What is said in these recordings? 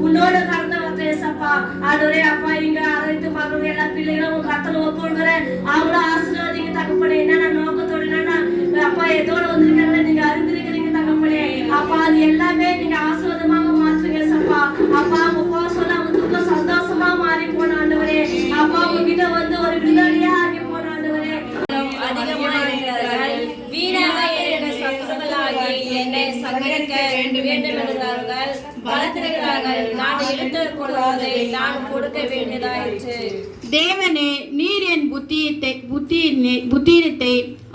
உன்னோட கடந்த ஏசப்பா ஆண்டவரே அப்பா இங்க அனைத்து மகளும் எல்லா பிள்ளைகளும் கர்த்தரை ஒப்புக்கொள்கிறேன். அவங்கள ஆசீர்வதிங்க தகப்பனே. என்னென்ன நோக்கத்தோட என்னன்னா அப்பா எதோட வந்திருக்காங்க நீங்க அறிந்திருக்கிறீங்க தகப்பனே. அப்பா அது எல்லாமே நீங்க ஆசீர்வாதமாக மாற்றுங்க ஏசப்பா. அப்பா அப்பா சொல்ல அவங்க துக்கம் சந்தோஷமா மாறி போன ஆண்டவரே. அப்பா உங்ககிட்ட வந்து ஒரு விடுதலையா ஆகி போன ஆண்டவரே. அதிகமாக இருக்கிறார்கள் வீணாக என்னை சங்கரிக்க வேண்டும் என்றார்கள். வளர்த்திருக்கிறார்கள். நான் எடுத்துக் கொள்வதை நான் கொடுக்க வேண்டியதாயிற்று. தேவனே, நீர் என் புத்தியினத்தை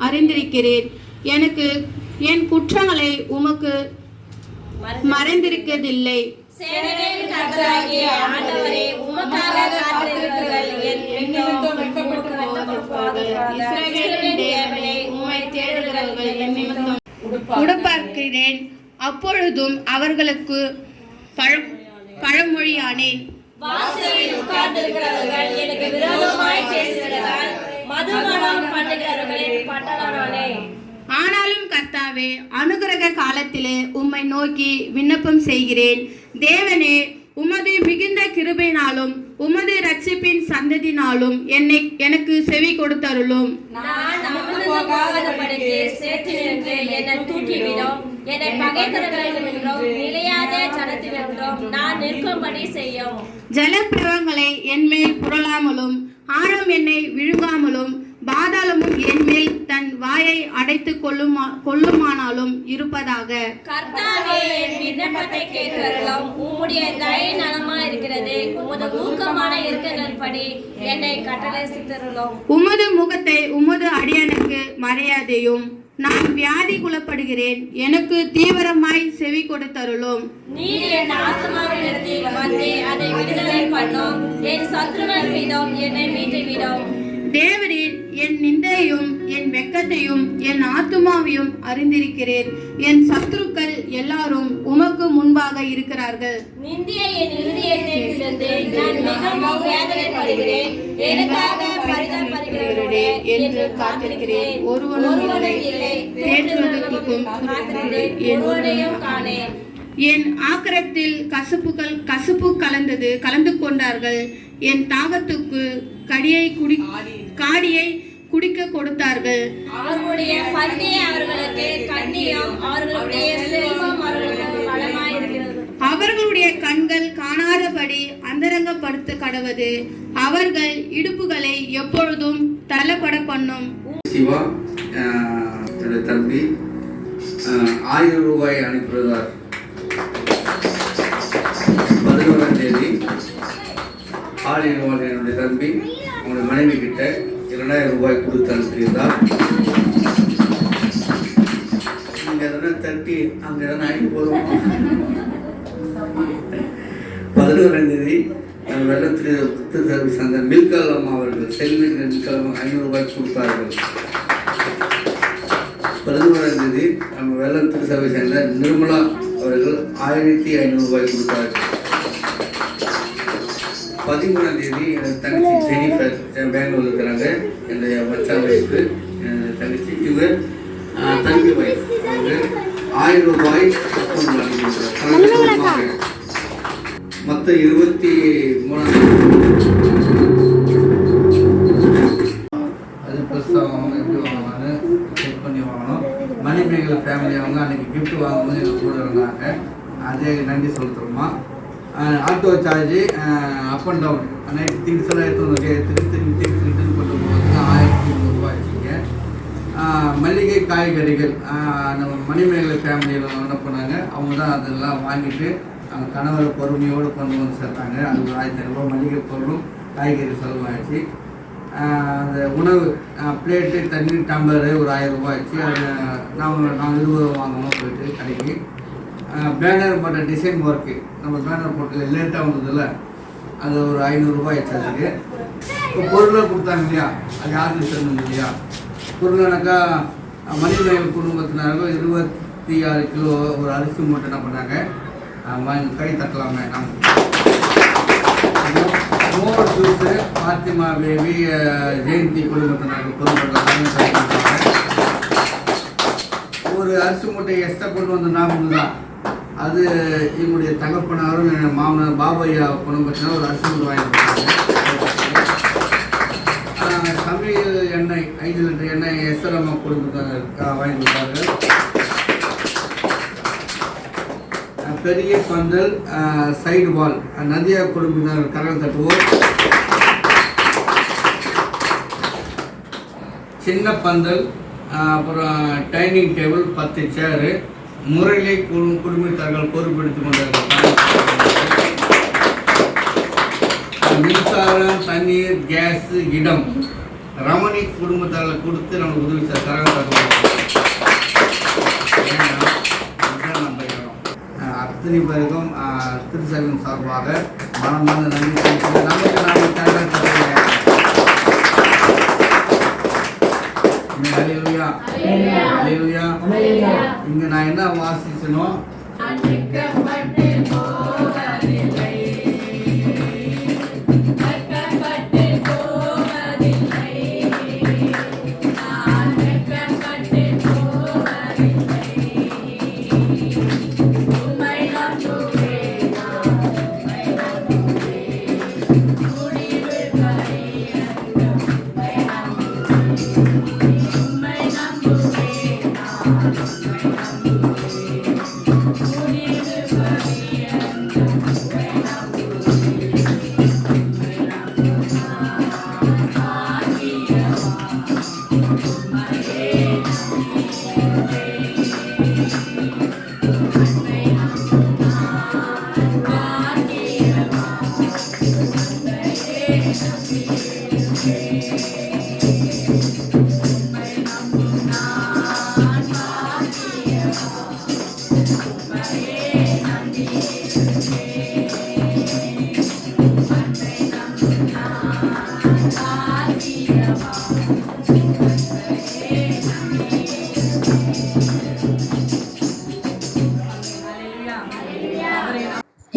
அறிந்திருக்கிறீர். எனக்கு என் குற்றங்களை உமக்கு மறைந்திருக்கதில்லை. சேனைகளின் கர்த்தராகிய ஆண்டவரே, உமக்காக காத்திருக்கிறவர்கள் என் நிமித்தம் வெட்கப்படுவார்கள். இஸ்ரவேலின் தேவனே, உம்மை தேடுகிறவர்கள் என் நிமித்தம் உடப்பார்க்கிறேன். அப்பொழுதும் அவர்களுக்கு பழமொழியானேன். வாசலில் உட்கார்ந்திருக்கிறவர்கள் எனக்கு விரோதமாய் பேசுகிறதால் மதுபானம் பண்ணுகிறவர்களின் பட்டணமானே. ஆனாலும் கர்த்தாவே, அனுக்கிரக காலத்திலே உம்மை நோக்கி விண்ணப்பம் செய்கிறேன். தேவனே, உமது மிகுந்த கிருபையினாலும் உமது ரட்சிப்பின் சந்ததியினாலும் எனக்கு செவி கொடுத்தருளும். நான் அமிழ்ந்து போகாதபடிக்கு சேர்த்து நின்று என்னை தூக்கிவிடும். என்னை பகைக்கிறவர்களிடமிருந்தும் நிலையாத ஜனத்தினின்றும் நான் நிற்கும்படி செய்யும். ஜலப்பிரவங்களை என்மேல் புரளாமலும் ஆழம் என்னை விழுங்காமலும் பாதாளமும் என்மேல் தன் வாயை அடைத்து கொள்ளுமானாலும் இருப்பதாக. கர்த்தாவே, என் விண்ணப்பத்தை கேட்கிறோம். உம்முடைய தயை நலமாய் இருக்கிறது. உமது ஊக்கமான இரக்கங்களின்படி என்னை கட்டளையிட்டருளும். உமது முகத்தை உமது அடியனுக்கு மறையாதையும். நான் வியாதி குலப்படுகிறேன். எனக்கு தீவிரமாய் செவி கொடுத்தருளும். நீர் என் ஆத்மாவிடத்தில் வந்து அதை விடுதலை பண்ணும். என் சத்துருவின் மீதும் என்னை மீட்டுவிடும். தேவரீர் என் நிந்தையும் என் வெட்கத்தையும் என் ஆத்துமாவையும் அறிந்திருக்கிறேன். என் சத்துருக்கள் எல்லாரும் உமக்கு முன்பாக இருக்கிறார்கள். நிந்திய என் இருதயத்திலிருந்து நான் மிகவும் வேதனைப்படுகிறேன். எனக்காக பரிதாபப்படுகிறவர்களே என்று காத்திருக்கிறேன். ஒருவனும் இல்லை. தேடுவதற்கும் ஒருவனையும் காணேன். என் ஆக்கிரத்தில் கசப்பு கலந்து கொண்டார்கள். என் தாகத்துக்கு காடியை குடிக்க கொடுத்தார்கள். அவர்களுடைய பந்தியை அவர்களுக்கு கண்ணியம், அவர்களுடைய செல்வம் அவர்களுக்கு வளமாயிருக்கிறது. அவர்களுடைய கண்கள் காணாதபடி அந்தரங்கப்படுத்த கடவது. அவர்கள் இடுப்புகளை எப்பொழுதும் தள்ளப்பட பண்ணும். சிவா என்னுடைய தம்பி 1000 ரூபாய் அனுப்பியுள்ளார். 11ஆம் தேதி ஆலியவாள் என்னுடைய தம்பி அவனுடைய மனைவி கிட்ட 2000 ரூபாய் கொடுத்து அனுப்பியிருந்தார். இங்கே எதனா தட்டி அங்கே எதனா அனுப்பி போகிறோம். 11ஆம் தேதி வெள்ளத்தில் சர்வீஸ் அந்த மில்கல் அம்மா அவர்கள் செல்வி மில்கல் அம்மா 500 ரூபாய் கொடுத்தார்கள். 11ஆம் தேதி நம்ம வெள்ளத்தில் சர்வீஸ் சேர்ந்த நிர்மலா அவர்கள் 1500 ரூபாய் கொடுத்தார்கள். 13ஆம் தேதி எனக்கு தங்கச்சி ஜெனிஃபர் பெங்களூர் இருக்கிறாங்க. என்னுடைய மச்சான் வயசு தங்கச்சி இவர் தம்பி வயசு 1000 ரூபாய் மொத்த 23ஆம் அது பெருசாக அவங்க எப்படி வாங்கலாம்னு செக் பண்ணி வாங்கணும். மணிமேகலை ஃபேமிலி அவங்க அன்றைக்கி கிஃப்ட் வாங்கும்போது எங்கள் கூட இருந்தாங்க. அதே நன்றி சொல்லிட்டுருமா. Auto charge up and down night things எல்லாம் திரும்பி ரிட்டர்ன் கொண்டு போகிறதுக்கு 1300 ரூபாய் ஆச்சுங்க. மல்லிகை காய்கறிகள் நம்ம மணிமேகலை ஃபேமிலியில் என்ன பண்ணாங்க, அவங்க தான் அதெல்லாம் வாங்கிட்டு அவங்க கணவரை பொறுமையோடு கொண்டு வந்து சேர்த்தாங்க. அது ஒரு 1500 ரூபாய் மளிகை பொருளும் காய்கறி செலவாகிடுச்சு. அந்த உணவு பிளேட்டு தண்ணி டம்ளரு ஒரு 1000 ரூபாய் ஆச்சு. அது நாங்கள் 20 வாங்கணும் போயிட்டு கடைக்கு. பேனர் போட்ட டிசைன் ஒர்க்கு நம்ம பேனர் போட்டு லேட்டாக வந்ததில்ல, அது ஒரு 500 ரூபாய் ஆச்சு. இப்போ பொருளாக கொடுத்தாங்க இல்லையா, அது யாருக்கு சேர்ந்தது இல்லையா. பொருளானாக்கா மணிமேகல் குடும்பத்தினர்கள் 26 கிலோ ஒரு அரிசி மூட்டை என்ன பண்ணாங்க, கை தட்டலாமே. மோர் ஜூஸு பாத்திமா பேபி ஜெயந்தி குடும்பத்தினர்கள் பொருட்கள் ஒரு அரிசி மூட்டை எக்ஸ்ட்ரா கொண்டு வந்த ஞாபகம் தான். அது என்னுடைய தகப்பனாரும் மாமனார் பாபையா குடும்பத்தினர் ஒரு அரிசி மூட்டை வாங்கி சமையல் எண்ணெய் 5 லிட்டர் எண்ணெய் எஸ்எல்எம்மா குடும்பத்தினர் வாங்கி கொடுத்தார்கள். பெரிய பந்தல் சைடு வால் நதியா குடும்பத்தினர் கரல் தட்டுவோம். சின்ன பந்தல் அப்புறம் டைனிங் டேபிள் 10 சேரு முறையிலே குடும்பத்தார்கள் பொறுப்பெடுத்து கொண்டார்கள். மின்சாரம், தண்ணீர், கேஸ், இடம் ரமணி குடும்பத்தால் கொடுத்து நமக்கு உதவி நம்ம இடம். அத்தனை பேருக்கும் திருச்சபையின் சார்பாக மனமார்ந்த நன்றி தெரிவித்து நமக்கு நாம இங்க நான் என்ன வாசிச்சனும்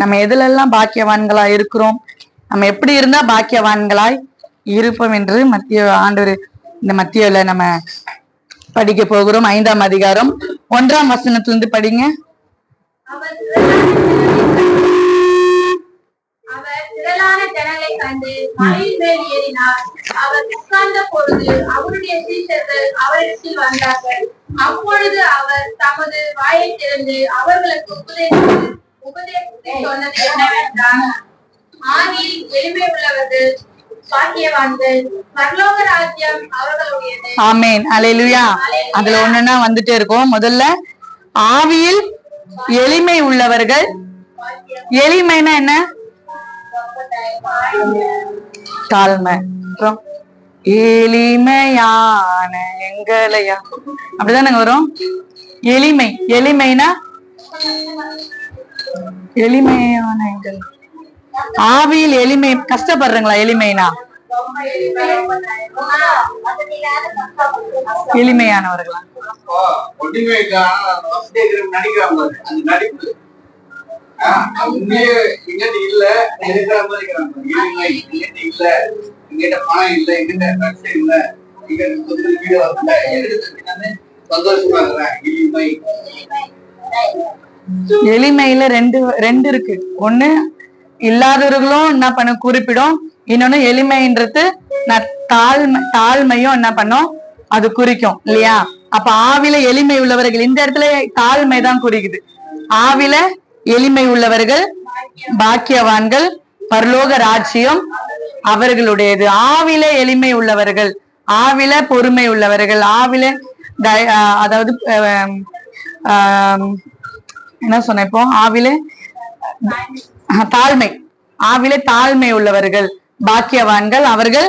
நம்ம எதுலெல்லாம் பாக்கியவான்களா இருக்கிறோம், நம்ம எப்படி இருந்தா பாக்கியவான்களாய் இருப்போம் என்று ஆண்டவர் இந்த மத்தியில நம்ம படிக்க போகிறோம். 5ஆம் அதிகாரம் 1ஆம் வசனத்திலிருந்து படிங்க. அவர் திரளான ஜனங்களை கண்டு மலையின் மேல் ஏறினார். அவர் உட்கார்ந்த பொழுது அவருடைய சீஷர்கள் அவரிடத்தில் வந்தார்கள். அப்பொழுது அவர் தமது வாயை திறந்து அவர்களுக்கு உபதேசத்தை சொன்னது என்னவென்றால், ஆவியில் எளிமை உள்ளவர்கள் பாக்கியவான்கள், பரலோக ராஜ்யம் அவர்களுடையது. ஆமென், அல்லேலூயா. அதுல ஒண்ணுன்னா வந்துட்டே இருக்கும். முதல்ல ஆவியில் எளிமை உள்ளவர்கள். எளிமைனா என்ன? தாழ்மை. எளிமையான எங்களையா அப்படிதானங்க வரும். எளிமை, எளிமைனா எளிமையான எங்கள். ஆவியில் எளிமை, கஷ்டப்படுறீங்களா? எளிமைனா எளிமையானவர்களா? எளிமையில ரெண்டு இருக்கு. ஒண்ணு இல்லாதவர்களும் என்ன பண்ண குறிப்பிடும், இன்னொன்னு எளிமைன்றது தாழ்மையும் என்ன பண்ணும், அது குறிக்கும் இல்லையா? அப்ப ஆவில எளிமை உள்ளவர்கள், இந்த இடத்துல தாழ்மை தான் குறிக்குது. ஆவில எளிமை உள்ளவர்கள் பாக்கியவான்கள், பரலோக ராஜ்யம் அவர்களுடையது. ஆவில எளிமை உள்ளவர்கள், ஆவில பொறுமை உள்ளவர்கள், ஆவில அதாவது என்ன சொன்ன இப்போ, ஆவில தாழ்மை, ஆவில தாழ்மை உள்ளவர்கள் பாக்கியவான்கள், அவர்கள்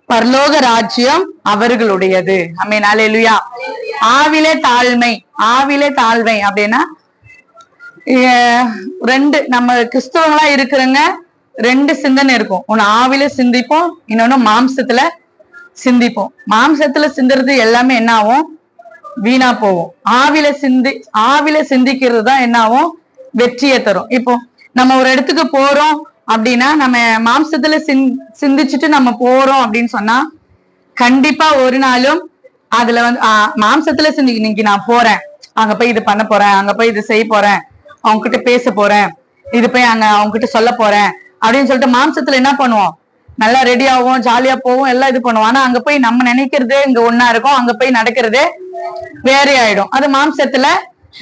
பரலோக ராஜ்யம் அவர்களுடையது. ஆமென், அல்லேலூயா. ஆவிலே தாழ்மை, ஆவிலே தாழ்மை அப்படின்னா ரெண்டு, நம்ம கிறிஸ்தவங்களா இருக்கிறவங்க ரெண்டு சிந்தனை இருக்கும். ஒண்ணு ஆவில சிந்திப்போம், இன்னொன்னு மாம்சத்துல சிந்திப்போம். மாம்சத்துல சிந்துறது எல்லாமே என்ன ஆகும், வீணா போவோம். ஆவில சிந்திக்கிறது தான் என்ன ஆகும், வெற்றியை தரும். இப்போ நம்ம ஒரு இடத்துக்கு போறோம் அப்படின்னா, நம்ம மாம்சத்துல சிந்திச்சுட்டு நம்ம போறோம் அப்படின்னு சொன்னா கண்டிப்பா ஒரு நாளும் அதுல மாம்சத்துல இன்னைக்கு நான் போறேன், அங்க போய் இது பண்ண போறேன், அங்க போய் இது செய்ய போறேன், அவங்க கிட்ட பேச போறேன், இது போய் அங்க அவங்க கிட்ட சொல்ல போறேன் அப்படின்னு சொல்லிட்டு மாம்சத்துல என்ன பண்ணுவோம், நல்லா ரெடி ஆகும், ஜாலியா போவோம், எல்லாம் இது பண்ணுவோம். ஆனா அங்க போய் நம்ம நினைக்கிறதே இங்க ஒன்னா இருக்கும், அங்க போய் நடக்கிறதே வேற ஆயிடும். அது மாம்சத்துல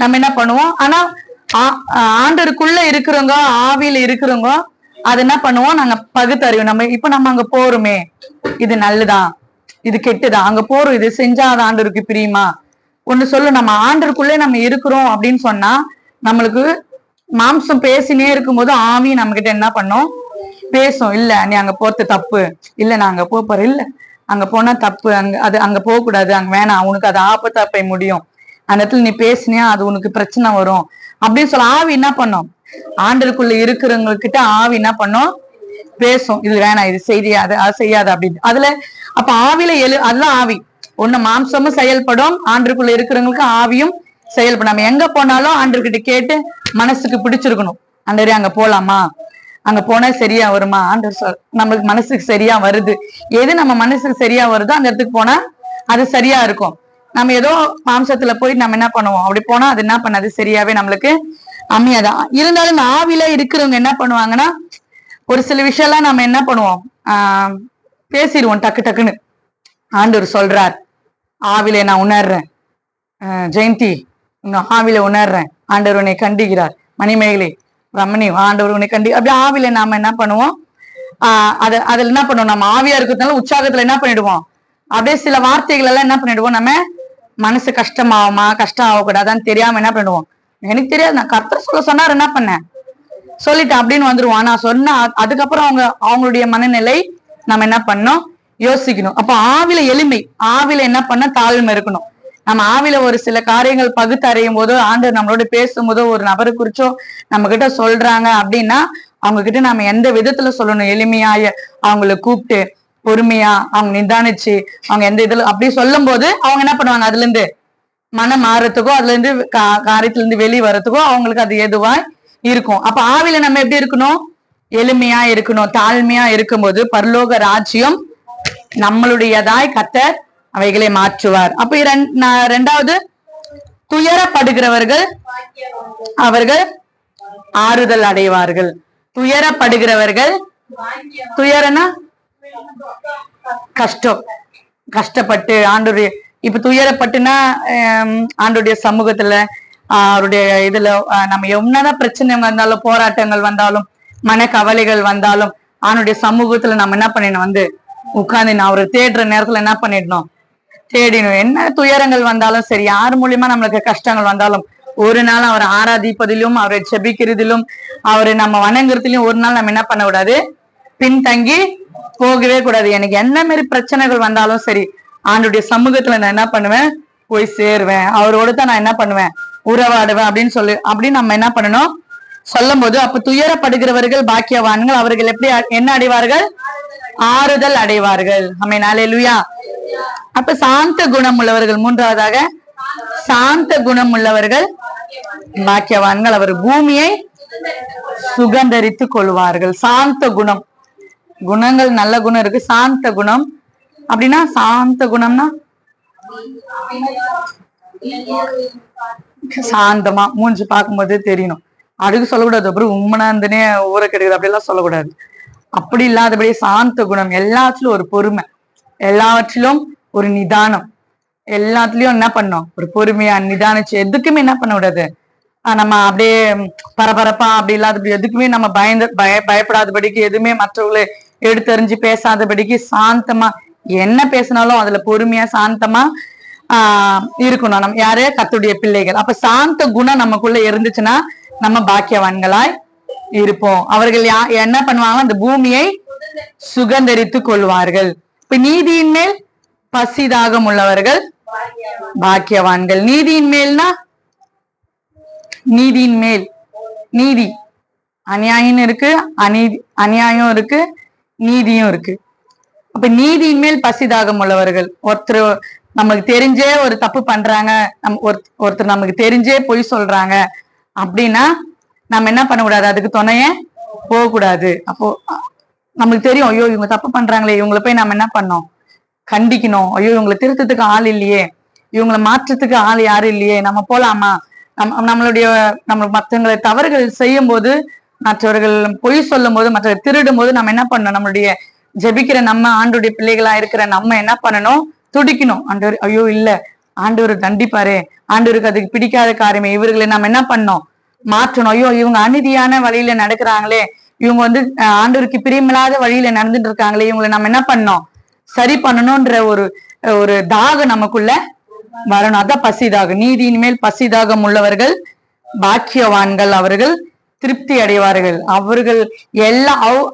நம்ம என்ன பண்ணுவோம். ஆனா ஆண்டருக்குள்ள இருக்கிறவங்க, ஆவியில இருக்கிறவங்க அது என்ன பண்ணுவோம், நாங்க பகுத்தறிவோம். நம்ம அங்க போறோமே, இது நல்லதான், இது கெட்டுதான், அங்க போறோம், இது செஞ்சா அது ஆண்டருக்கு பிரியுமா, ஒண்ணு சொல்லு. நம்ம ஆண்டருக்குள்ளே நம்ம இருக்கிறோம் அப்படின்னு சொன்னா, நம்மளுக்கு மாம்சம் பேசினே இருக்கும்போது ஆவி நம்ம கிட்ட என்ன பண்ணும், பேசும், இல்ல நீ அங்க போறது தப்பு, இல்ல நான் அங்க போறேன், இல்ல அங்க போனா தப்பு, அங்க போக கூடாது, அங்க வேணாம், உனக்கு அது ஆபத்தா போய் முடியும், அந்த இடத்துல நீ பேசினியா அது உனக்கு பிரச்சனை வரும் அப்படின்னு சொல்ல ஆவி என்ன பண்ணும்? ஆண்டருக்குள்ள இருக்கிறவங்க கிட்ட ஆவி என்ன பண்ணும்? பேசும், இது வேணாம், இது செய்யாத, அது செய்யாத அப்படின்னு. அதுல அப்ப ஆவில அதுதான் ஆவி. ஒண்ணு மாம்சமும் செயல்படும், ஆண்டருக்குள்ள இருக்கிறவங்களுக்கு ஆவியும் செயல்படும். நம்ம எங்க போனாலும் ஆண்டர்கிட்ட கேட்டு மனசுக்கு பிடிச்சிருக்கணும், ஆண்டரே அங்க போலாமா, அங்க போனா சரியா வருமா, ஆண்டர் நம்மளுக்கு மனசுக்கு சரியா வருது, எது நம்ம மனசுக்கு சரியா வருதோ அந்த இடத்துக்கு போனா அது சரியா இருக்கும். நம்ம ஏதோ மாம்சத்துல போய் நம்ம என்ன பண்ணுவோம், அப்படி போனா அது என்ன பண்ணாது, சரியாவே நம்மளுக்கு அமையாதான். இருந்தாலும் இந்த ஆவில இருக்கிறவங்க என்ன பண்ணுவாங்கன்னா, ஒரு சில விஷயம்லாம் நம்ம என்ன பண்ணுவோம், பேசிடுவோம் டக்கு டக்குன்னு. ஆண்டவர் சொல்றார், ஆவில நான் உணர்றேன், ஜெயந்தி ஆவில உணர்றேன், ஆண்டவர் உன்னை கண்டிக்கிறார், மணிமேகலை ரமணி ஆண்டவர் உன்னை அப்படி ஆவில நாம என்ன பண்ணுவோம், அதுல என்ன பண்ணுவோம், நம்ம ஆவியா இருக்கிறதுனால உற்சாகத்துல என்ன பண்ணிடுவோம், அப்படியே சில வார்த்தைகள் எல்லாம் என்ன பண்ணிடுவோம், நம்ம மனசு கஷ்டம் ஆகக்கூடாதான்னு தெரியாம என்ன பண்ணுவோம், எனக்கு தெரியாது, நான் கர்த்தர் சொன்னார், என்ன பண்ணேன் சொல்லிட்டேன் அப்படின்னு வந்துருவோம். நான் சொன்ன அதுக்கப்புறம் அவங்களுடைய மனநிலை நம்ம என்ன பண்ணோம் யோசிக்கணும். அப்ப ஆவில எளிமை, ஆவில என்ன பண்ண தாழ்மை இருக்கணும். நம்ம ஆவில ஒரு சில காரியங்கள் பகுத்தறியும் போதோ, ஆண்டவர் நம்மளோட பேசும்போதோ, ஒரு நபரை குறிச்சோ நம்ம கிட்ட சொல்றாங்க அப்படின்னா அவங்க கிட்ட நம்ம எந்த விதத்துல சொல்லணும், எளிமையாய அவங்களை கூப்பிட்டு பொறுமையா அவங்க நிதானிச்சு அவங்க எந்த இதுல அப்படி சொல்லும் போது அவங்க என்ன பண்ணுவாங்க, அதுல இருந்து மனம் மாறத்துக்கோ அதுல இருந்து காரியத்துல இருந்து வெளியே வர்றதுக்கோ அவங்களுக்கு அது எதுவாய் இருக்கும். அப்ப ஆவில நம்ம எப்படி இருக்கணும், எளிமையா இருக்கணும். தாழ்மையா இருக்கும்போது பரலோக ராஜ்யம் நம்மளுடையதாய் கர்த்தர் அவைகளை மாற்றுவார். அப்ப இரண்டாவது, துயரப்படுகிறவர்கள் அவர்கள் ஆறுதல் அடைவார்கள். துயரப்படுகிறவர்கள், துயரனா கஷ்டப்பட்டு ஆண்டுடைய, இப்ப துயரப்பட்டுனா ஆண்டுடைய சமூகத்துல அவருடைய இதுல நம்ம என்னதான் பிரச்சனை வந்தாலும், போராட்டங்கள் வந்தாலும், மனக்கவலைகள் வந்தாலும், ஆண்டுடைய சமூகத்துல நம்ம என்ன பண்ணிடணும், வந்து உட்கார்ந்து அவரை தேடுற நேரத்துல என்ன பண்ணிடணும், தேடிடும். என்ன துயரங்கள் வந்தாலும் சரி, யார் மூலியமா நம்மளுக்கு கஷ்டங்கள் வந்தாலும் ஒரு நாள் அவரை ஆராதிப்பதிலும் அவரை செபிக்கிறதிலும் அவரை நம்ம வணங்குறதுலயும் ஒரு நாள் நம்ம என்ன பண்ண கூடாது, பின்தங்கி போகவே கூடாது. எனக்கு என்ன மாதிரி பிரச்சனைகள் வந்தாலும் சரி, ஆண்டுடைய சமூகத்துல நான் என்ன பண்ணுவேன், போய் சேருவேன், அவரோட தான் நான் என்ன பண்ணுவேன், உறவாடுவேன் அப்படின்னு நம்ம என்ன பண்ணணும் சொல்லும் போது, அப்ப துயரப்படுகிறவர்கள் பாக்கியவான்கள், அவர்கள் எப்படி என்ன அடைவார்கள், ஆறுதல் அடைவார்கள். ஆமென், அல்லேலூயா. அப்ப சாந்த குணம் உள்ளவர்கள், மூன்றாவதாக சாந்த குணம் உள்ளவர்கள் பாக்கியவான்கள், அவர் பூமியை சுகந்தரித்துக் கொள்வார்கள். சாந்த குணம், குணங்கள் நல்ல குணம் இருக்கு, சாந்த குணம் அப்படின்னா, சாந்த குணம்னா சாந்தமா மூஞ்சி பார்க்கும்போது தெரியணும், அதுக்கு சொல்லக்கூடாது, அப்புறம் உண்மனாந்தனே ஊற கிடையாது அப்படிலாம் சொல்லக்கூடாது. அப்படி இல்லாதபடி சாந்த குணம், எல்லாத்திலும் ஒரு பொறுமை, எல்லாவற்றிலும் ஒரு நிதானம், எல்லாத்துலயும் என்ன பண்ணோம், ஒரு பொறுமையா நிதானிச்சு எதுக்குமே என்ன பண்ண கூடாது, நம்ம அப்படியே பரபரப்பா அப்படி இல்லாதபடி, எதுக்குமே நம்ம பயப்படாதபடிக்கு, எதுவுமே மற்றவங்களை எடுத்தறிஞ்சு பேசாதபடிக்கு சாந்தமா, என்ன பேசினாலும் அதுல பொறுமையா சாந்தமா இருக்கணும். நம்ம யாரு, கர்த்தருடைய பிள்ளைகள். அப்ப சாந்த குணம் நமக்குள்ள இருந்துச்சுன்னா நம்ம பாக்கியவான்களாய் இருப்போம். அவர்கள் என்ன பண்ணுவாங்க, அந்த பூமியை சுகந்தரித்து கொள்வார்கள். இப்ப நீதியின் மேல் பசிதாகம் உள்ளவர்கள் பாக்கியவான்கள். நீதியின் மேல்னா, நீதியின் மேல் நீதி, அநியாயம் இருக்கு, அநியாயம் இருக்கு, நீதியும் இருக்கு. அப்ப நீதியின் மேல் பசிதாகம் உள்ளவர்கள், ஒருத்தர் நமக்கு தெரிஞ்சே ஒரு தப்பு பண்றாங்க, ஒருத்தர் நமக்கு தெரிஞ்சே பொய் சொல்றாங்க அப்படின்னா நம்ம என்ன பண்ணக்கூடாது, அதுக்கு துணைய போகக்கூடாது. அப்போ நமக்கு தெரியும், ஐயோ இவங்க தப்பு பண்றாங்களே, இவங்களை போய் நம்ம என்ன பண்ணோம், கண்டிக்கணும். ஐயோ இவங்களை திருத்தத்துக்கு ஆள் இல்லையே, இவங்களை மாற்றத்துக்கு ஆள் யாரும் இல்லையே, நம்ம போலாமா, நம்ம மற்றவங்களை தவறுகள் செய்யும் போது, மற்றவர்கள் பொய் சொல்லும் போது, மற்றவர்கள் திருடும் போது நம்ம என்ன பண்ணணும், நம்மளுடைய ஜெபிக்கிற நம்ம ஆண்டவருடைய பிள்ளைகளா இருக்கிற நம்ம என்ன பண்ணணும், துடிக்கணும். ஆண்டவர் ஐயோ இல்ல, ஆண்டவர் தண்டிப்பாரு, ஆண்டவருக்கு அதுக்கு பிடிக்காத காரியமே, இவர்களை நம்ம என்ன பண்ணோம், மாற்றணும். ஐயோ இவங்க அநீதியான வழியில நடக்கிறாங்களே, இவங்க வந்து ஆண்டவருக்கு பிரியமில்லாத வழியில நடந்துட்டு இருக்காங்களே, இவங்களை நம்ம என்ன பண்ணோம், சரி பண்ணணும்ன்ற ஒரு தாகம் நமக்குள்ள வரணும். அதான் பசிதாகம். நீதியின் மேல் பசிதாகம் உள்ளவர்கள் பாக்கியவான்கள், அவர்கள் திருப்தி அடைவார்கள். அவர்கள்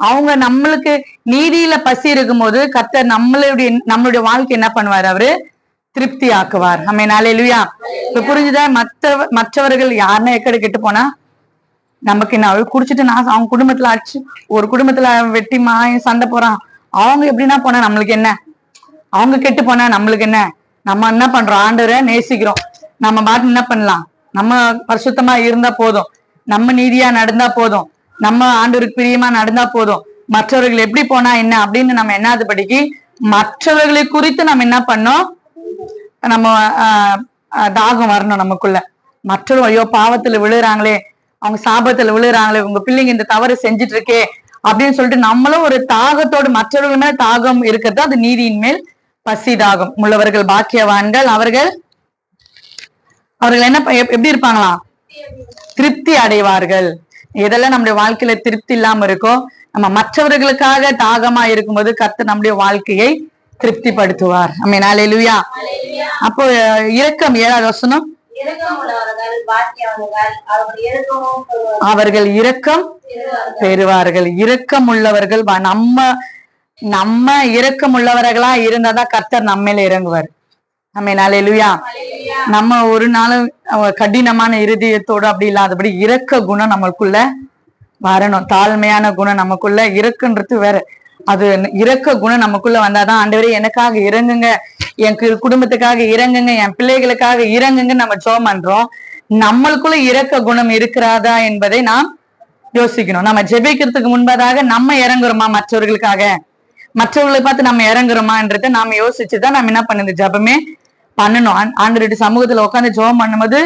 அவங்க நம்மளுக்கு நீதியில பசி இருக்கும் போது கர்த்தர் நம்மளுடைய வாழ்க்கை என்ன பண்ணுவார்? அவரு திருப்தி ஆக்குவார். ஆமென். அல்லேலூயா. இப்ப புரிஞ்சுதா? மற்றவர்கள் யாருன்னா எக்கடி கெட்டு போனா நமக்கு என்ன? அவள் குடிச்சிட்டு நான் அவங்க குடும்பத்துல அடிச்சு ஒரு குடும்பத்துல வெட்டி மாயம் சண்டை போறான், அவங்க எப்படின்னா போனா நம்மளுக்கு என்ன? அவங்க கெட்டு போனா நம்மளுக்கு என்ன? நம்ம என்ன பண்றோம்? ஆண்டவரை நேசிக்கிறோம். நம்ம பாட்டு என்ன பண்ணலாம்? நம்ம பரிசுத்தமா இருந்தா போதும், நம்ம நீதியா நடந்தா போதும், நம்ம ஆண்டவருக்கு பிரியமா நடந்தா போதும். மற்றவர்கள் எப்படி போனா என்ன அப்படின்னு நம்ம என்னாது படிக்கு மற்றவர்களை குறித்து நம்ம என்ன பண்ணோம்? நம்ம தாகம் வரணும் நமக்குள்ள. மற்றவர்கள் ஐயோ பாவத்துல விழுறாங்களே, அவங்க சாபத்துல விழுறாங்களே, உங்க பிள்ளைங்க இந்த தவறு செஞ்சுட்டு இருக்கே அப்படின்னு சொல்லிட்டு நம்மளும் ஒரு தாகத்தோடு மற்றவர்கள் மேல் தாகம் இருக்கிறது. அது நீதியின் மேல் பசி தாகம் உள்ளவர்கள் பாக்கியவான்கள். அவர்கள் என்ன எப்படி இருப்பாங்களாம்? திருப்தி அடைவார்கள். எதெல்லாம் நம்முடைய வாழ்க்கையில திருப்தி இல்லாம இருக்கோ, நம்ம மற்றவர்களுக்காக தாகமா இருக்கும்போது கர்த்தர் நம்முடைய வாழ்க்கையை திருப்திப்படுத்துவார். ஆமென். அல்லேலூயா. அப்போ இரக்கம் 7வது வசனம், அவர்கள் இரக்கம் பெறுவார்கள். இரக்கம் உள்ளவர்கள் நம்ம இரக்கம் உள்ளவர்களா இருந்தாதான் கர்த்தர் நம்ம மேல இறங்குவார். ஆமென். அல்லேலூயா. நம்ம ஒரு நாளும் கடினமான இருதயத்தோடு அப்படி இல்லாதபடி இரக்க குணம் நம்மளுக்குள்ள வரணும். தாழ்மையான குணம் நமக்குள்ள இருக்குன்றது வேற. அது இரக்க குணம் நமக்குள்ள வந்தாதான் ஆண்டவரே எனக்காக இறங்குங்க, என் குடும்பத்துக்காக இறங்குங்க, என் பிள்ளைகளுக்காக இறங்குங்க நம்ம ஜெபம் பண்றோம். நம்மளுக்குள்ள இரக்க குணம் இருக்கிறாதா என்பதை நாம் யோசிக்கணும். நம்ம ஜெபிக்கிறதுக்கு முன்பதாக நம்ம இறங்குறோமா மற்றவர்களுக்காக, மற்றவர்களை பார்த்து நம்ம இறங்குறோமான்றதை நாம யோசிச்சுதான் நம்ம என்ன பண்ணுது ஜெபமே பண்ணணும். ஆண்டவருடைய சமூகத்துல உட்காந்து ஜெபம் பண்ணும்போது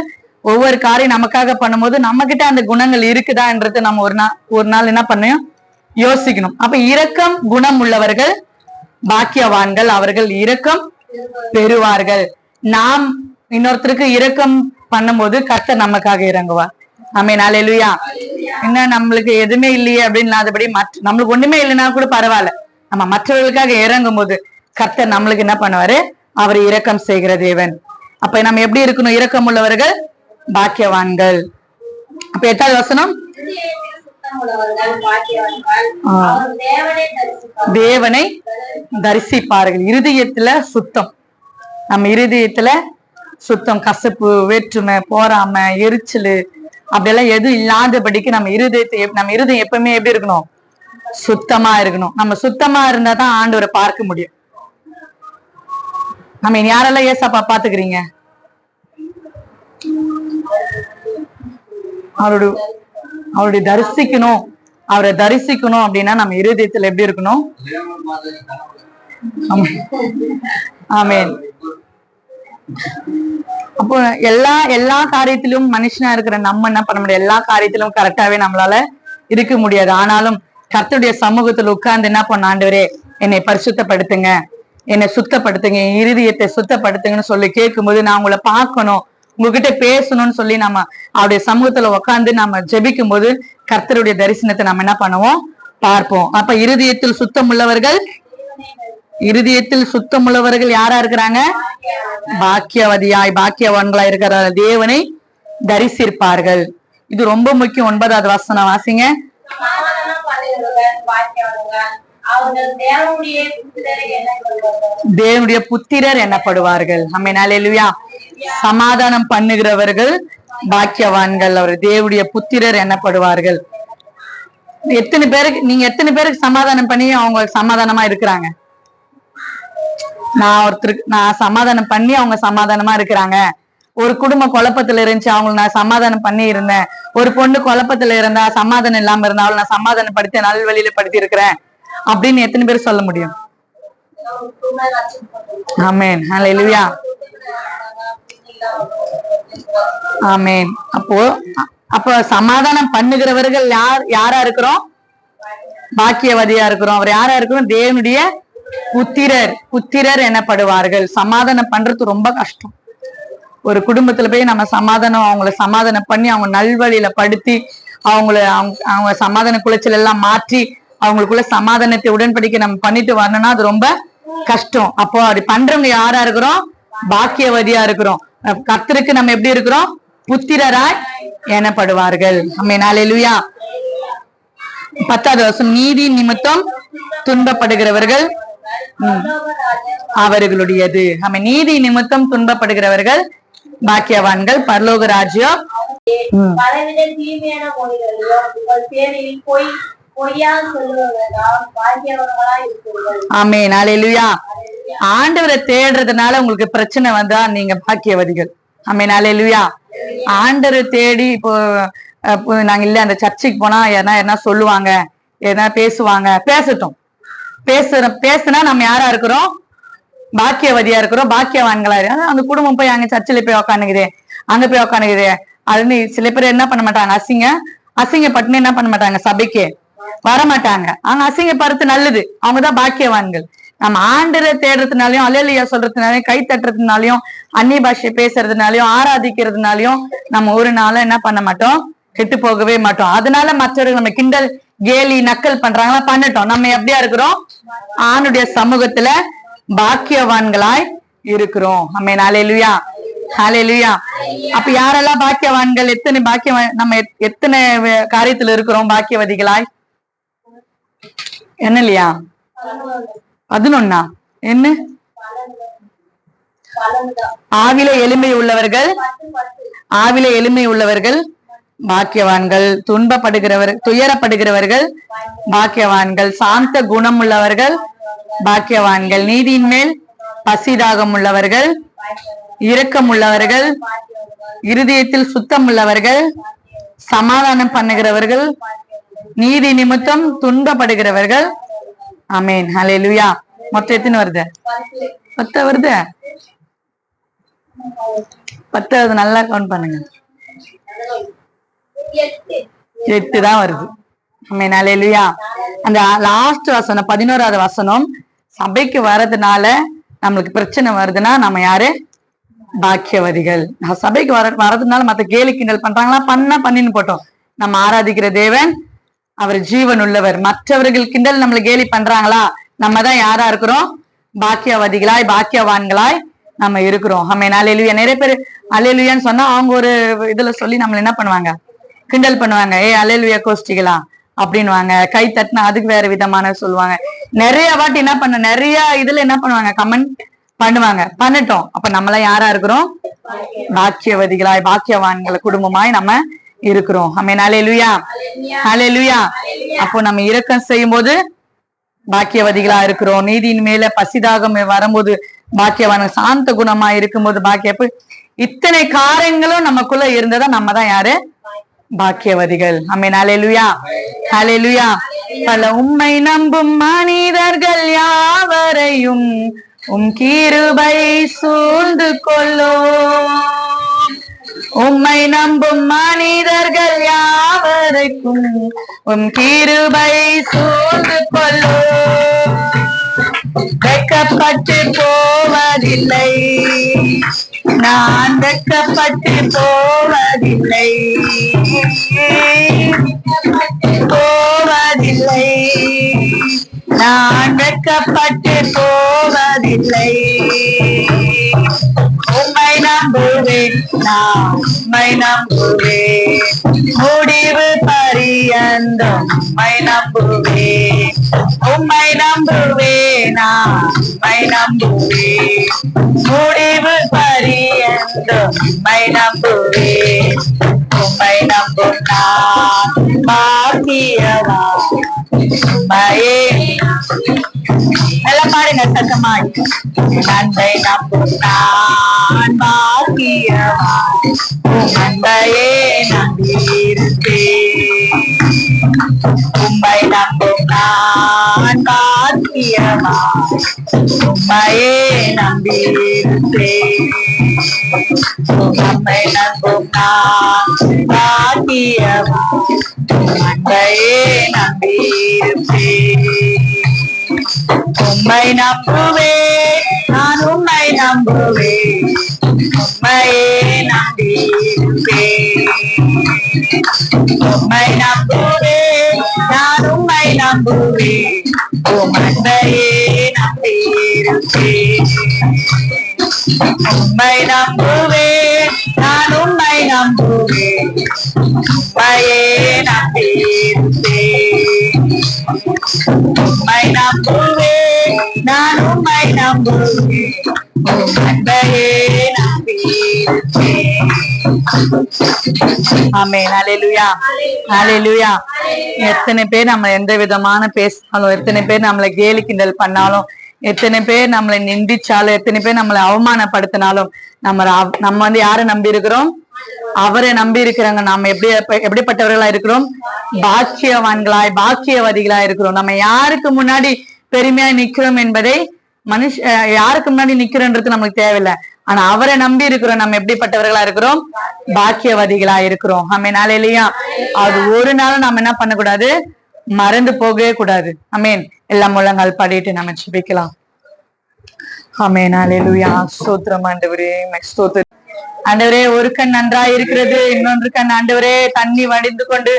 ஒவ்வொரு காரியம் நமக்காக பண்ணும்போது நம்ம கிட்ட அந்த குணங்கள் இருக்குதான்றது நம்ம ஒரு நாள் என்ன பண்ணணும்? யோசிக்கணும். அப்ப இரக்கம் குணம் உள்ளவர்கள் பாக்கியவான்கள், அவர்கள் இரக்கம் பெறுவார்கள். நாம் இன்னொருத்தருக்கு இரக்கம் பண்ணும்போது கர்த்தர் நமக்காக இறங்குவார். ஆமென். அல்லேலூயா. என்ன நம்மளுக்கு எதுவுமே இல்லையே அப்படின்னு இல்லாதபடி நம்மளுக்கு ஒண்ணுமே இல்லைன்னா கூட பரவாயில்ல, நம்ம மற்றவர்களுக்காக இறங்கும் போது கர்த்தர் நம்மளுக்கு என்ன பண்ணுவாரு? அவர் இரக்கம் செய்கிற தேவன். அப்ப நம்ம எப்படி இருக்கணும்? இரக்கம் உள்ளவர்கள் பாக்கியவான்கள். அப்ப 8வது வசனம், தேவனை தரிசிப்பார்கள். இருதயத்துல சுத்தம். நம்ம இருதயத்துல சுத்தம், கசப்பு, வேற்றுமை, போராமை, எரிச்சல் அப்படியெல்லாம் எதுவும் இல்லாதபடிக்கு நம்ம இருதயம் எப்பவுமே எப்படி இருக்கணும்? சுத்தமா இருக்கணும். நம்ம சுத்தமா இருந்தா தான் ஆண்டவரை பார்க்க முடியும். நம்ம யாரெல்லாம் ஏசாப்பா பாத்துக்கிறீங்க? அவருடைய தரிசிக்கணும். அவரை தரிசிக்கணும் அப்படின்னா நம்ம இருதயத்துல எப்படி இருக்கணும்? ஆமென். அப்போ எல்லா காரியத்திலும் மனுஷனா இருக்கிற நம்ம என்ன பண்ண முடியாது? எல்லா காரியத்திலும் கரெக்டாவே நம்மளால இருக்க முடியாது. ஆனாலும் கர்த்தருடைய சமூகத்துல உட்கார்ந்து என்ன பண்ண, ஆண்டவரே என்னை பரிசுத்தப்படுத்துங்க, என்னை சுத்தப்படுத்துங்க, என் இருதயத்தை சுத்தப்படுத்துங்கன்னு சொல்லி கேட்கும்போது நான் உங்களை பார்க்கணும், உங்ககிட்ட பேசணும்னு சொல்லி நம்ம அவருடைய சமூகத்துல உட்காந்து நம்ம ஜெபிக்கும் போது கர்த்தருடைய தரிசனத்தை நம்ம என்ன பண்ணுவோம்? பார்ப்போம். அப்ப இருதயத்தில் சுத்தம் உள்ளவர்கள் யாரா இருக்கிறாங்க? பாக்கியவான்களா இருக்கிறார். தேவனை தரிசிப்பார்கள். இது ரொம்ப முக்கியம். 9வது வசனம் வாசிங்க. தேவனுடைய புத்திரர் எனப்படுவார்கள். ஆமென். அல்லேலூயா. சமாதானம் பண்ணுகிறவர்கள் பாக்கியவான்கள், அவர் தேவனுடைய புத்திரர் எனப்படுவார்கள். நீங்க எத்தனை பேருக்கு சமாதானம் பண்ணி அவங்க சமாதானமா இருக்கிறாங்க? நான் சமாதானம் பண்ணி அவங்க சமாதானமா இருக்கிறாங்க. ஒரு குடும்பம் குழப்பத்துல இருந்துச்சு, அவங்களை நான் சமாதானம் பண்ணி இருந்தேன். ஒரு பொண்ணு குழப்பத்துல இருந்தா, சமாதானம் இல்லாம இருந்தா, அவளை நான் சமாதானப்படுத்தி நல்வழியில படுத்தி இருக்கிறேன் அப்படின்னு எத்தனை பேர் சொல்ல முடியும்? ஆமென். அல்லேலூயா. ஆமென். அப்போ சமாதானம் பண்ணுகிறவர்கள் யாரா இருக்கிறோம்? பாக்கியவதியா இருக்கிறோம். அவர் யாரா இருக்கிறோம்? தேவனுடைய புத்திரர் எனப்படுவார்கள். சமாதானம் பண்றது ரொம்ப கஷ்டம். ஒரு குடும்பத்துல போய் நம்ம அவங்கள சமாதானம் பண்ணி அவங்க நல்வழியில படுத்தி அவங்க சமாதான குலைச்சல் எல்லாம் மாற்றி அவங்களுக்குள்ள சமாதானத்தை உடன்படிக்கை நம்ம பண்ணிட்டு வரணும்னா அது ரொம்ப கஷ்டம். அப்போ அப்படி பண்றவங்க யாரா இருக்கிறோம்? பாக்கியவதியா இருக்கிறோம். கர்த்தருக்கு நம்ம எப்படி இருக்கிறோம்? புத்திரராய் எனப்படுவார்கள். ஆமென். அல்லேலூயா. 10வது வசனம், நீதி நிமித்தம் துன்பப்படுகிறவர்கள் அவர்களுடையது. ஆமென். நீதி நிமித்தம் துன்பப்படுகிறவர்கள் பாக்கியவான்கள், பரலோக ராஜ்யம். பலவித தீமையான மொழிகளையும் உங்கள் பேரில் பொய்யா சொல்லுவதால் பாக்கியவர்களாய் இருக்கிறீர்கள். ஆமென். அல்லேலூயா. ஆண்டவரை தேடுறதுனால உங்களுக்கு பிரச்சனை வந்தா நீங்க பாக்கியவதிகள். ஆமென். அல்லேலூயா. ஆண்டவரை தேடி இப்போ நாங்க இல்ல அந்த சர்ச்சுக்கு போனா என்ன சொல்லுவாங்க, எதனா பேசுவாங்க, பேசட்டும். பேசுனா நம்ம யாரா இருக்கிறோம்? பாக்கியவதியா இருக்கிறோம், பாக்கியவான்களா இருக்கிறோம். அந்த குடும்பம் போய் அங்க சர்ச்சில் போய் உக்காந்துக்குது, அங்க போய் உக்காந்துக்குது. அது சில பேர் என்ன பண்ண மாட்டாங்க, அசிங்கப்பட்டுன்னு என்ன பண்ண மாட்டாங்க, சபைக்கு வரமாட்டாங்க. அவங்க அசிங்கப்படுறது நல்லது, அவங்கதான் பாக்கியவான்கள். நம்ம ஆண்டரை தேடுறதுனாலயும், அல்லேலூயா சொல்றதுனாலயும், கை தட்டுறதுனாலயும், அந்நிய பாஷை பேசுறதுனாலயும், ஆராதிக்கிறதுனாலயும் நம்ம ஒரு நாளும் என்ன பண்ண மாட்டோம், கெட்டு போகவே மாட்டோம். அதனால மற்றவர்கள் நம்ம கிண்டல் கேலி நக்கல் பண்றாங்களா, பண்ணட்டும். நம்ம எப்படியா இருக்கிறோம்? ஆணுடைய சமூகத்துல பாக்கியவான்களாய் இருக்கிறோம். ஆமென். அல்லேலூயா. அல்லேலூயா. அப்ப யாரெல்லாம் பாக்கியவான்கள்? எத்தனை பாக்கியவான்? நம்ம எத்தனை காரியத்துல இருக்கிறோம் பாக்கியவதிகளாய்? என்ன இல்லையா? 11 என்ன? ஆவில எளிமை உள்ளவர்கள் பாக்கியவான்கள், துயரப்படுகிறவர்கள் பாக்கியவான்கள், சாந்த குணம் உள்ளவர்கள் பாக்கியவான்கள், நீதியின் மேல் பசிதாகம் உள்ளவர்கள், இரக்கம் உள்ளவர்கள், இருதயத்தில் சுத்தம் உள்ளவர்கள், சமாதானம் பண்ணுகிறவர்கள், நீதி நிமித்தம் துன்பப்படுகிறவர்கள். ஆமென். அல்லேலூயா. மொத்தம் எத்தனை வருது? 10 வருது. 10 நல்லா கவுண்ட் பண்ணுங்க. 8 தான் வருது. ஆமென். அல்லேலூயா. அந்த லாஸ்ட் வசனம் 11வது வசனம், சபைக்கு வர்றதுனால நம்மளுக்கு பிரச்சனை வருதுன்னா நம்ம யாரு? பாக்கியவதிகள். சபைக்கு வர்றதுனால மத்த கேலி கிண்டல் பண்றாங்களா, பண்ணின்னு போட்டோம். நம்ம ஆராதிக்கிற தேவன் அவர் ஜீவன் உள்ளவர். மற்றவர்கள் கிண்டல் நம்மள கேலி பண்றாங்களா, நம்ம தான் யாரா இருக்கிறோம்? பாக்கியவதிகளாய், பாக்கியவான்களாய் நம்ம இருக்கிறோம். ஆமென். அல்லேலூயா. நிறைய பேர் அல்லேலூயான்னு சொன்னா அவங்க ஒரு இதுல சொல்லி நம்மள என்ன பண்ணுவாங்க, கிண்டல் பண்ணுவாங்க. அல்லேலூயா கோஷ்டிகளா அப்படின்னுவாங்க. கை தட்டினா அதுக்கு வேற விதமான சொல்லுவாங்க. நிறைய வாட்டி என்ன பண்ண, நிறைய இதுல என்ன பண்ணுவாங்க, கமெண்ட் பண்ணுவாங்க. பண்ணட்டும். அப்ப நம்மளாம் யாரா இருக்கிறோம்? பாக்கியவதிகளாய், பாக்கியவான்கள் குடும்பமாய் நம்ம இருக்கிறோம். ஆமென். அல்லேலூயா. அல்லேலூயா. அப்போ நம்ம இரக்கம் செய்யும் போது பாக்கியவதிகளா இருக்கிறோம். நீதியின் மேல பசிதாகம் வரும்போது பாக்கியவான், சாந்த குணமா இருக்கும்போது பாக்கிய. இத்தனை காரியங்களும் நமக்குள்ள இருந்ததா நம்ம தான் யாரு? பாக்கியவதிகள். ஆமென். அல்லேலூயா. அல்லேலூயா. பல உம்மை நம்பும் மனிதர்கள் யாவரையும் கிருபை சூழ்ந்து கொள்ளும். உம்மை நம்பும் மனிதர்கள் யாவரைக்கும் கிருபை சூழ்ந்து கொள்ளும். வெட்கப்பட்டு போவதில்லை, நான் வெட்கப்பட்டு போவதில்லை, நான் வெட்கப்பட்டு போவதில்லை. உம்மை நம்புவேன், நான் உம்மை நம்புவேன், முடிவு பரியந்தம் உம்மை நம்புவேன். உம்மை நம்புவேன், நான் உம்மை நம்புவேன், முடிவு பரியந்தம் உம்மை நம்புவேன். உம்மை நம்பும் நான் பாக்கியவான். உம்மையே நல்லா பாருங்க சத்தமாய். நன்மை நம்பும் நான் பாக்கியவான். உம்மையே நம்பியிருப்பேன். உம்மை நம்பும் நான் பாக்கியவான். உம்மையே நம்பியிருப்பேன். உம்மை நம்பும் நான் பாக்கியவான். உம்மையே நம்பியிருப்பேன். உம்மை நம்புவேன், நான் உம்மை நம்புவேன். உம்மையே நம்பியிருப்பேன். உம்மை நம்புவேன், நான் உம்மை நம்புவேன். உம்மையே நம்பியிருப்பேன். உம்மை நம்புவேன், நான் உம்மை நம்புவேன் உம்மையே நம்பியிருப்பேன் உம்மை நம்புவேன் நான் உம்மை நம்புவேன் உம் அன்பையே நம்பியிருப்பேன். ஆமென். ஹல்லேலூயா ஹல்லேலூயா. எத்தனை பேர் நம்ம எந்த விதமான பேசினாலும், எத்தனை பேர் நம்மளை கேலி கிண்டல் பண்ணாலும், எத்தனை பேர் நம்மளை நிந்திச்சாலும், எத்தனை பேர் நம்மளை அவமானப்படுத்தினாலும் நம்ம வந்து யாரை நம்பி இருக்கிறோம்? அவரை நம்பி இருக்கிறாங்க. நாம எப்படிப்பட்டவர்களா இருக்கிறோம்? பாக்கியவான்களாய் பாக்கியவாதிகளாய் இருக்கிறோம். நம்ம யாருக்கு முன்னாடி பெருமையா நிக்கிறோம் என்பதை யாருக்கு முன்னாடி நிக்கிறோன்றது நமக்கு தேவையில்லை. ஆனா அவரை நம்பி இருக்கிறோம். நம்ம எப்படிப்பட்டவர்களா இருக்கிறோம்? பாக்கியவாதிகளா இருக்கிறோம். ஆமென். ஹல்லேலூயா. அது ஒரு நாளும் நம்ம என்ன பண்ணக்கூடாது? மறந்து போகவே கூடாது. ஆமென். எல்லாம் முழங்கால் பாடிட்டு நம்ம ஜெபிக்கலாம். ஆமென். ஹல்லேலூயா. ஸ்தோத்திரம் ஆண்டவரே, ஸ்தோத்திரம் ஆண்டவரே. ஒரு கண் நன்றாய் இருக்கிறது, இன்னொன்று கண் ஆண்டவரே தண்ணி வடிந்து கொண்டு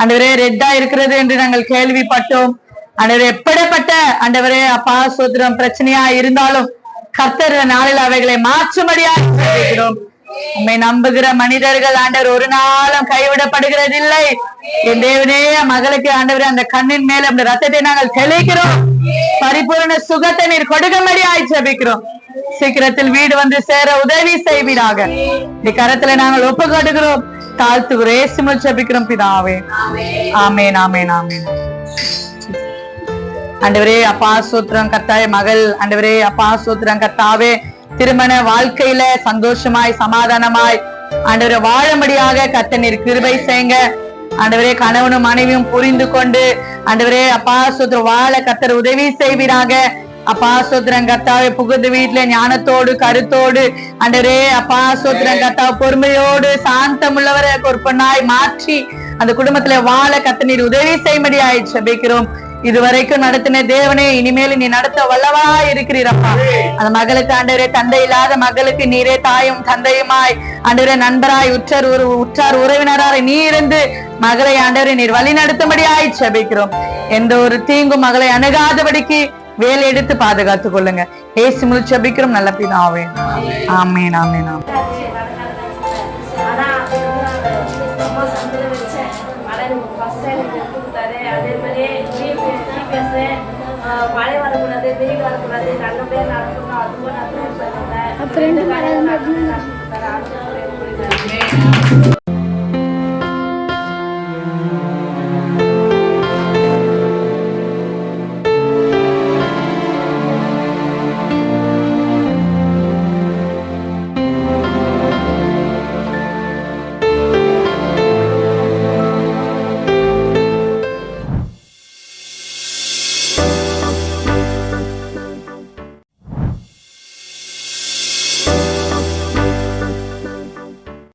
ஆண்டவரே ரெட்டா இருக்கிறது என்று நாங்கள் கேள்விப்பட்டோம். ஆண்டவரே எப்படிப்பட்ட ஆண்டவரே அப்பா ஸ்தோத்திரம் பிரச்சனையா இருந்தாலும் கர்த்தர் நாளில் அவைகளை மாற்றும்படியாக ஜெபிக்கிறோம். உம்மை நம்புகிற மனிதர்கள் ஆண்டவர் ஒரு நாளும் கைவிடப்படுகிறதில்லை. என் தேவனே, மகளுக்கு ஆண்டவரே அந்த கண்ணின் மேல அந்த ரத்தத்தை நாங்கள் தெளிக்கிறோம். பரிபூர்ண சுகத்தை நீர் கொடுக்கும்படியாய் ஜெபிக்கிறோம். சீக்கிரத்தில் வீடு வந்து சேர உதவி செய்வீராக. இந்த கரத்துல நாங்கள் ஒப்பு கொடுக்கிறோம், தாழ்த்துகிறோம், இயேசுவில் ஜெபிக்கிறோம் பிதாவே. ஆமென் ஆமென் ஆமென். ஆண்டவரே அப்பா ஸ்தோத்திரம் கர்த்தாவே, மகள் ஆண்டவரே அப்பா ஸ்தோத்திரம் கர்த்தாவே, திருமண வாழ்க்கையில சந்தோஷமாய் சமாதானமாய் ஆண்டவரே வாழும்படியாக கர்த்தர் நீர் கிருபை செய்யுங்க. ஆண்டவரே கணவனும் மனைவியும் புரிந்து கொண்டு ஆண்டவரே அப்பா ஸ்தோத்திரம் வாழ கர்த்தர் உதவி செய்வீராக. அப்பா ஸ்தோத்திரம் கர்த்தாவே, புகுந்த வீட்டுல ஞானத்தோடு கருத்தோடு ஆண்டவரே அப்பா ஸ்தோத்திரம் கர்த்தாவே பொறுமையோடு சாந்தம் உள்ளவரை ஒரு பொண்ணாய் மாற்றி அந்த குடும்பத்துல வாழ கர்த்தர் நீர் உதவி செய்யும்படியாய் ஜெபிக்கிறோம். இதுவரைக்கும் நடத்தின தேவனே, இனிமேல் நீ நடத்த வல்லவா இருக்கிறீரப்பா. அந்த மகளுக்கு ஆண்டவரே தந்தை இல்லாத மகளுக்கு நீரே தாயும் தந்தையுமாய் ஆண்டவரே நண்பராய் உற்றார் உறவினராய் நீ இருந்து மகளை ஆண்டவரே நீர் வழி நடத்தும்படியாய் ஜெபிக்கிறோம். எந்த ஒரு தீங்கும் மகளை அணுகாதபடிக்கு வேலை எடுத்து பாதுகாத்துக் கொள்ளுங்க. இயேசுவில் ஜெபிக்கிறோம் நல்ல பிதாவே. ஆமென் ஆமென் ஆமென். மழை வரக்கூடாது, வெயில் வரக்கூடாது, நல்லபடியா நடக்கணும். அதுவும் நான்